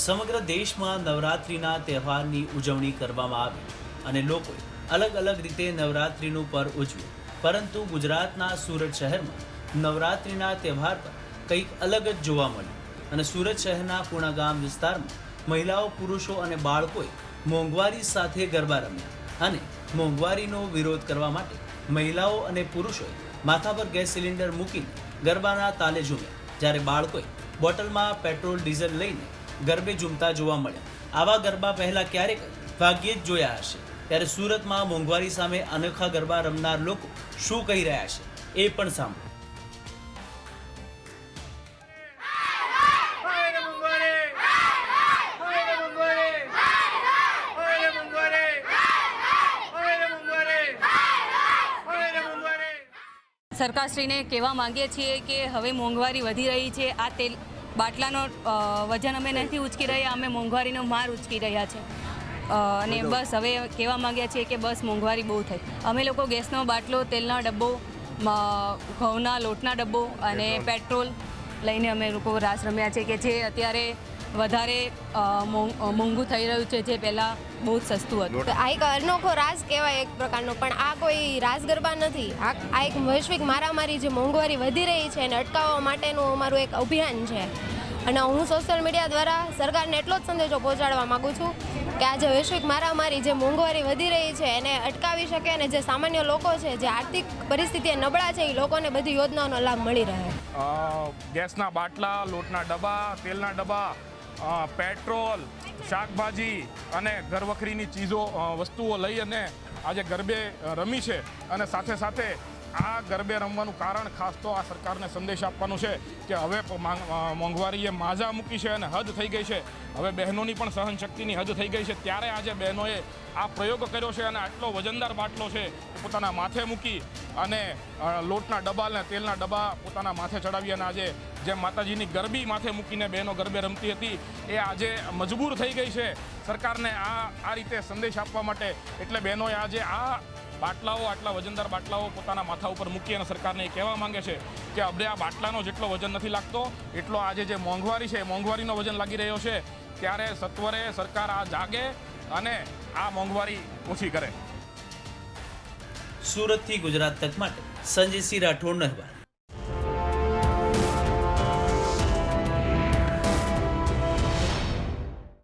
સમગ્ર દેશમાં નવરાત્રિના તહેવારની ઉજવણી કરવામાં આવી અને લોકોએ અલગ અલગ રીતે નવરાત્રિનું પર્વ ઉજવ્યું, પરંતુ ગુજરાતના સુરત શહેરમાં નવરાત્રિના તહેવાર પર કંઈક અલગ જ જોવા મળ્યું અને સુરત શહેરના પૂર્ણાગામ વિસ્તારમાં મહિલાઓ, પુરુષો અને બાળકોએ મોંઘવારી સાથે ગરબા રમ્યા અને મોંઘવારીનો વિરોધ કરવા માટે મહિલાઓ અને પુરુષોએ માથા પર ગેસ સિલિન્ડર મૂકીને ગરબાના તાલે ઝૂમ્યા, જ્યારે બાળકોએ બોટલમાં પેટ્રોલ ડીઝલ લઈને ગરબે ઝૂમતા જોવા મળ્યા. આવા ગરબા પહેલા ક્યારેક ભાગ્યે જ જોયા હશે. ત્યારે સુરતમાં મોંઘવારી સામે અનોખા ગરબા રમનાર લોકો શું કહી રહ્યા છે એ પણ સાંભળો. સરકારશ્રીને કહેવા માંગીએ છીએ કે હવે મોંઘવારી વધી રહી છે. આ તેલ બાટલાનો વજન અમે નથી ઉચકી રહ્યા, અમે મોંઘવારીનો માર ઉચકી રહ્યા છે અને બસ હવે કહેવા માંગ્યા છીએ કે બસ મોંઘવારી બહુ થઈ. અમે લોકો ગેસનો બાટલો, તેલનો ડબ્બો, ઘઉંના લોટના ડબ્બો અને પેટ્રોલ લઈને અમે લોકો રાસ રમ્યા છે કે જે અત્યારે વધારે મોંઘું થઈ રહ્યું છે, જે પહેલાં બહુ જ સસ્તું હતું. આ એક અનોખો રાસ કહેવાય એક પ્રકારનો, પણ આ કોઈ રાસ ગરબા નથી. આ એક વૈશ્વિક મારામારી, જે મોંઘવારી વધી રહી છે એને અટકાવવા માટેનું અમારું એક અભિયાન છે. અને હું સોશિયલ મીડિયા દ્વારા સરકારને એટલો જ સંદેશો પહોંચાડવા માગું છું કે આ જે વૈશ્વિક મારામારી, જે મોંઘવારી વધી રહી છે એને અટકાવી શકે અને જે સામાન્ય લોકો છે, જે આર્થિક પરિસ્થિતિએ નબળા છે, એ લોકોને બધી યોજનાઓનો લાભ મળી રહે. ગેસના બાટલા, લોટના ડબ્બા, તેલના ડબ્બા, પેટ્રોલ, શાકભાજી અને ઘરવખરીની ચીજો, વસ્તુઓ લઈ અને આજે ગરબે રમી છે. અને સાથે સાથે આ ગરબે રમવાનું કારણ ખાસ તો આ સરકારને સંદેશ આપવાનું છે કે હવે મોંઘવારીએ માઝા મૂકી છે અને હદ થઈ ગઈ છે. હવે બહેનોની પણ સહનશક્તિની હદ થઈ ગઈ છે. ત્યારે આજે બહેનોએ આ પ્રયોગ કર્યો છે અને આટલો વજનદાર બાટલો છે પોતાના માથે મૂકી અને લોટના ડબ્બા અને તેલના ડબ્બા પોતાના માથે ચડાવી અને આજે જેમ માતાજીની ગરબી માથે મૂકીને બહેનો ગરબે રમતી હતી, એ આજે મજબૂર થઈ ગઈ છે સરકારને આ રીતે સંદેશ આપવા માટે. એટલે બહેનોએ આજે આ બાટલાઓ, આટલા વજનદાર બાટલાઓ પોતાના માથા ઉપર મૂકી અને સરકારને એ કહેવા માંગે છે કે હવે આ બાટલાનો જેટલો વજન નથી લાગતો એટલો આજે જે મોંઘવારી છે, મોંઘવારીનો વજન લાગી રહ્યો છે. ત્યારે સત્વરે સરકાર આ જાગે અને આ મોંઘવારી ઓછી કરે. સુરતથી ગુજરાત તક માટે સંજયસિંહ રાઠોડનો અહેવાલ.